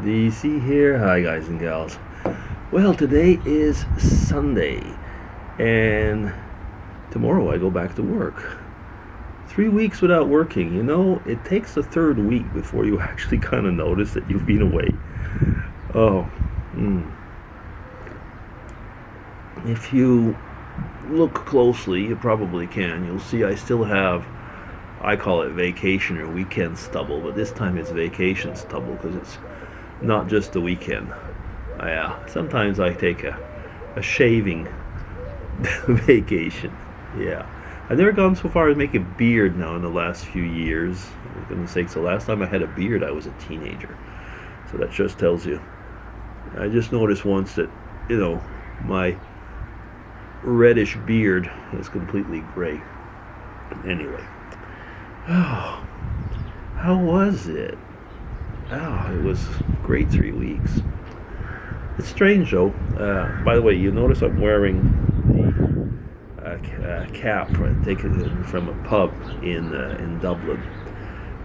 DC here. Hi, guys and gals. Well, today is Sunday, and tomorrow I go back to work. 3 weeks without working. It takes the third week before you actually kind of notice that you've been away. Oh, if you look closely, you probably can. You'll see I still have, I call it vacation or weekend stubble, but this time it's vacation stubble because it's not just the weekend. Sometimes I take a shaving vacation. Yeah. I've never gone so far as make a beard now in the last few years. For goodness sakes, the last time I had a beard I was a teenager. So that just tells you. I just noticed once that, my reddish beard is completely gray. Anyway. Oh, how was it? Oh, it was great 3 weeks. It's strange though. By the way, you notice I'm wearing the cap taken from a pub in Dublin.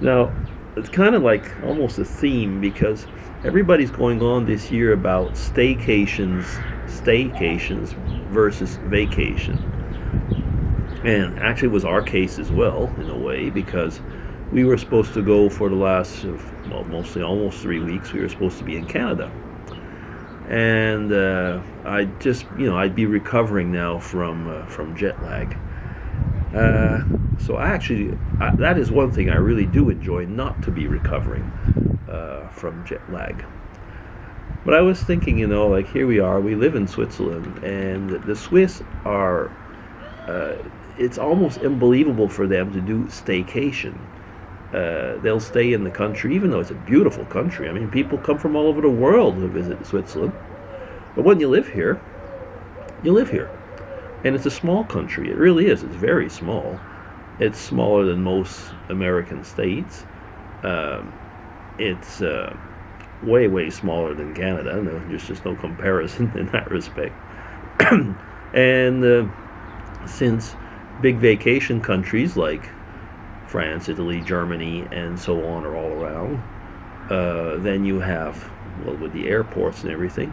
Now, it's kind of like almost a theme because everybody's going on this year about staycations versus vacation. And actually it was our case as well, in a way, because we were supposed to go for the last, mostly almost 3 weeks, we were supposed to be in Canada. And I'd be recovering now from jet lag. So that is one thing I really do enjoy, not to be recovering from jet lag. But I was thinking, here we are, we live in Switzerland, and the Swiss are, it's almost unbelievable for them to do staycation. They'll stay in the country, even though it's a beautiful country. I mean, people come from all over the world to visit Switzerland. But when you live here, you live here. And it's a small country. It really is. It's very small. It's smaller than most American states. It's way, way smaller than Canada. There's just no comparison in that respect. And since big vacation countries like France, Italy, Germany, and so on are all around, then you have, with the airports and everything,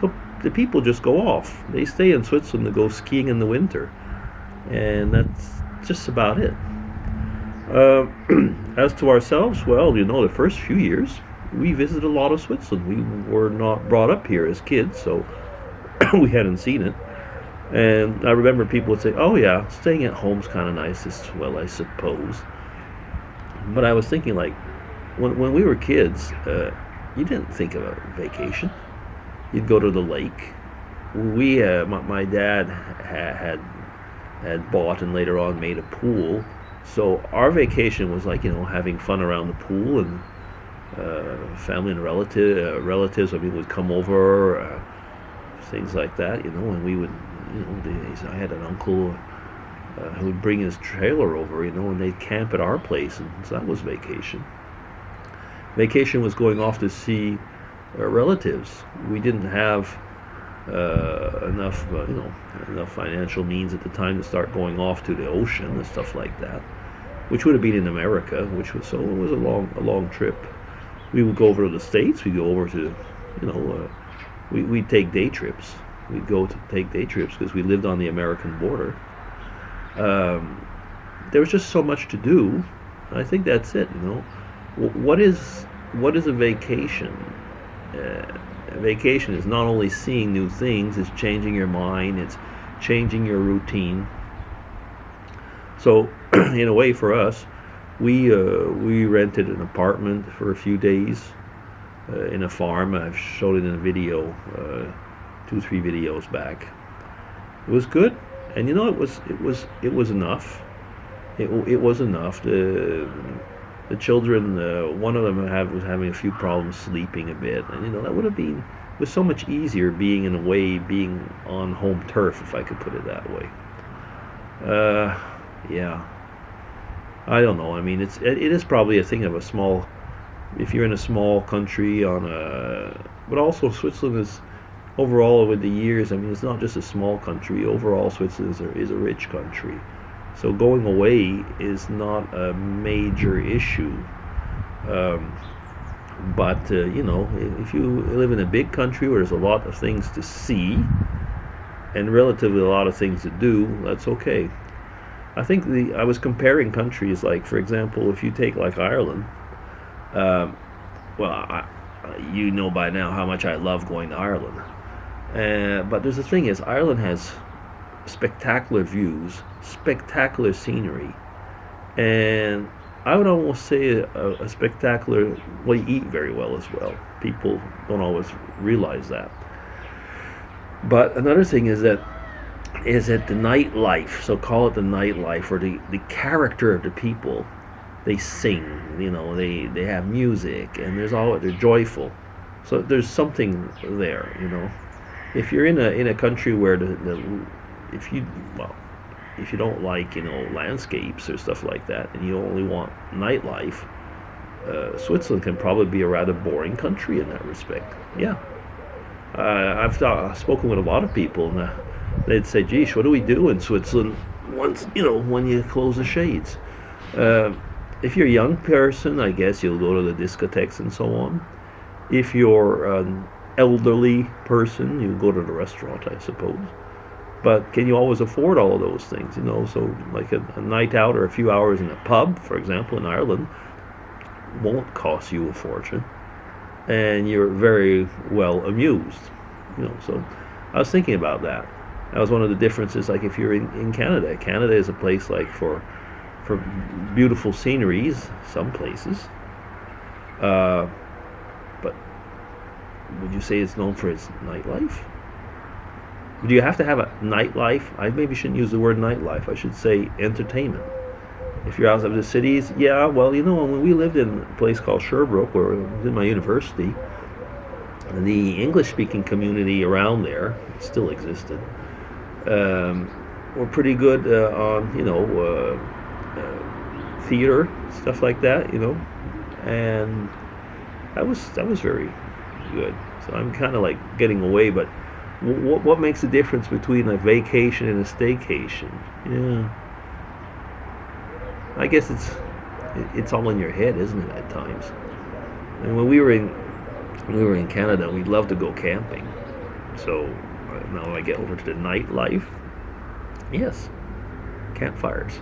so the people just go off. They stay in Switzerland to go skiing in the winter, and that's just about it. As to ourselves, well, the first few years we visited a lot of Switzerland. We were not brought up here as kids, so we hadn't seen it. And I remember people would say, oh yeah, staying at home's kind of nice as well, I suppose. But I was thinking, like, when we were kids, you didn't think of a vacation. You'd go to the lake. My dad had bought and later on made a pool. So our vacation was like, having fun around the pool, and family and relatives, would come over, things like that, and we would, I had an uncle who would bring his trailer over, and they'd camp at our place, and so that was vacation. Vacation was going off to see relatives. We didn't have enough financial means at the time to start going off to the ocean and stuff like that, which would have been in America, it was a long trip. We would go over to the States. We'd go over to, we'd take day trips. We'd go to take day trips because we lived on the American border. There was just so much to do. I think that's it. What is a vacation? A vacation is not only seeing new things; it's changing your mind. It's changing your routine. So, in a way, for us, we rented an apartment for a few days in a farm. I've showed it in a video, 2-3 videos back. It was good, and it was enough. It was enough. The children, one of them was having a few problems sleeping a bit, and that would have been. It was so much easier being on home turf, if I could put it that way. Yeah. I don't know. I mean, it is probably a thing of a small. If you're in a small country but also Switzerland is overall over the years. I mean, it's not just a small country. Overall, Switzerland is a rich country. So going away is not a major issue. But if you live in a big country where there's a lot of things to see and relatively a lot of things to do, that's okay. I think I was comparing countries, like for example, if you take like Ireland, well, you know by now how much I love going to Ireland. But there's the thing is, Ireland has spectacular views, spectacular scenery, and I would almost say a spectacular, well, you eat very well as well. People don't always realize that. But another thing is that the nightlife, so call it the nightlife, or the character of the people. They sing, they have music, and they're joyful. So there's something there, If you're in a country where if you don't like landscapes or stuff like that, and you only want nightlife, Switzerland can probably be a rather boring country in that respect. Yeah, I've spoken with a lot of people, and they'd say, "Geesh, what do we do in Switzerland once when you close the shades?" If you're a young person, I guess you'll go to the discotheques and so on. If you're an elderly person, you go to the restaurant, I suppose. But can you always afford all of those things? So like a night out or a few hours in a pub, for example, in Ireland, won't cost you a fortune, and you're very well amused. So I was thinking about that. That was one of the differences. Like if you're in Canada, Canada is a place like for beautiful sceneries, some places. But would you say it's known for its nightlife? Do you have to have a nightlife? I maybe shouldn't use the word nightlife. I should say entertainment. If you're outside of the cities, yeah, well, when we lived in a place called Sherbrooke, where I was in my university, the English-speaking community around there still existed. Were pretty good on, theater, stuff like that, and that was very good. So I'm kind of like getting away, but what makes the difference between a vacation and a staycation? Yeah, I guess it's all in your head, isn't it, at times? And when we were in Canada, we'd love to go camping. So now I get over to the nightlife. Yes, campfires.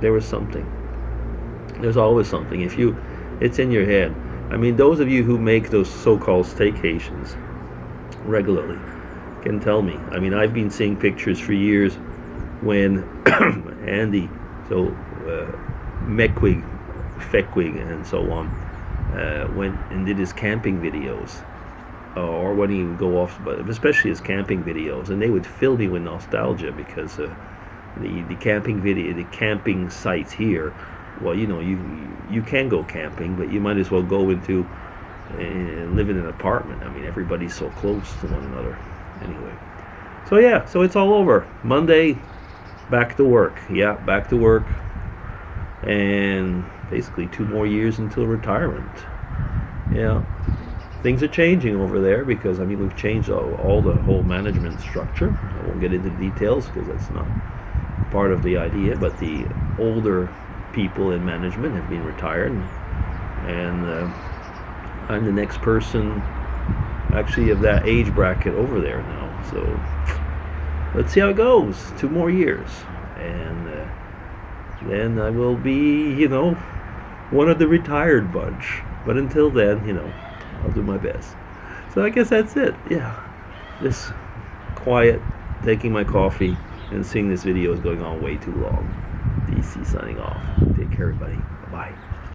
There was something. There's always something. It's in your head. I mean, those of you who make those so-called staycations regularly can tell me. I mean, I've been seeing pictures for years when Andy, Mekwig, Feckwig, and so on, went and did his camping videos, or when he would go off, but especially his camping videos, and they would fill me with nostalgia because the camping sites here, well, you can go camping, but you might as well go into and live in an apartment. I mean, everybody's so close to one another. Anyway, so yeah, so it's all over. Monday, back to work. Yeah, back to work, and basically 2 more years until retirement. Yeah, things are changing over there because we've changed all the whole management structure. I won't get into details because that's not part of the idea, but the older people in management have been retired, and I'm the next person actually of that age bracket over there now. So let's see how it goes. 2 more years, and then I will be one of the retired bunch. But until then, I'll do my best. So I guess that's it. Yeah, just quiet, taking my coffee, and seeing this video is going on way too long. DC signing off. Take care, everybody. Bye-bye.